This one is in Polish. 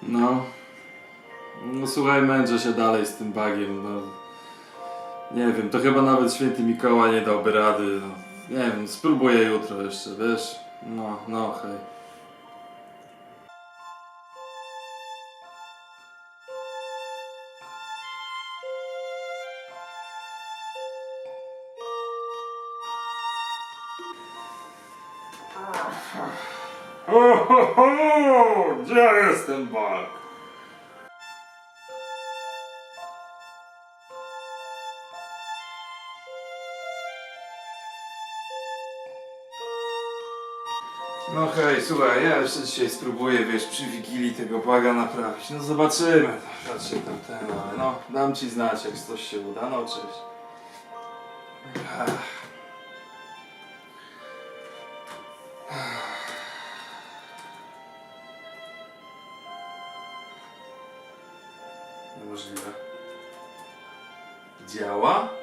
No. No słuchaj, męczę się dalej z tym bagiem, no. Nie wiem, to chyba nawet święty Mikołaj nie dałby rady, no. Nie wiem, spróbuję jutro jeszcze, wiesz? No, hej. Gdzie jest ten bag? No hej, słuchaj, ja jeszcze dzisiaj spróbuję, wiesz, przy Wigilii tego baga naprawić. No zobaczymy, raczej tam ten, ale no, dam ci znać, jak coś się uda, no cześć. Niemożliwe. Działa?